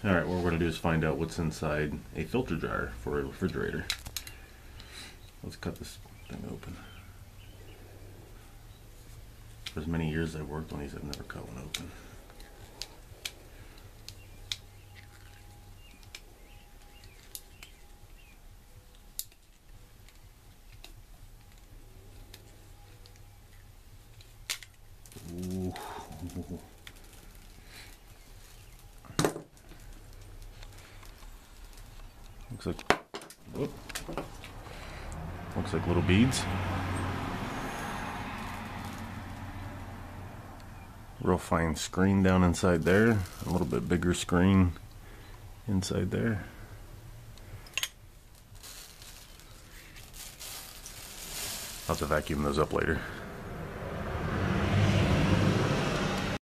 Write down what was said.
Alright, what we're going to do is find out what's inside a filter jar for a refrigerator. Let's cut this thing open. For as many years I've worked on these, I've never cut one open. Ooh. Looks like little beads. Real fine screen down inside there. A little bit bigger screen inside there. I'll have to vacuum those up later.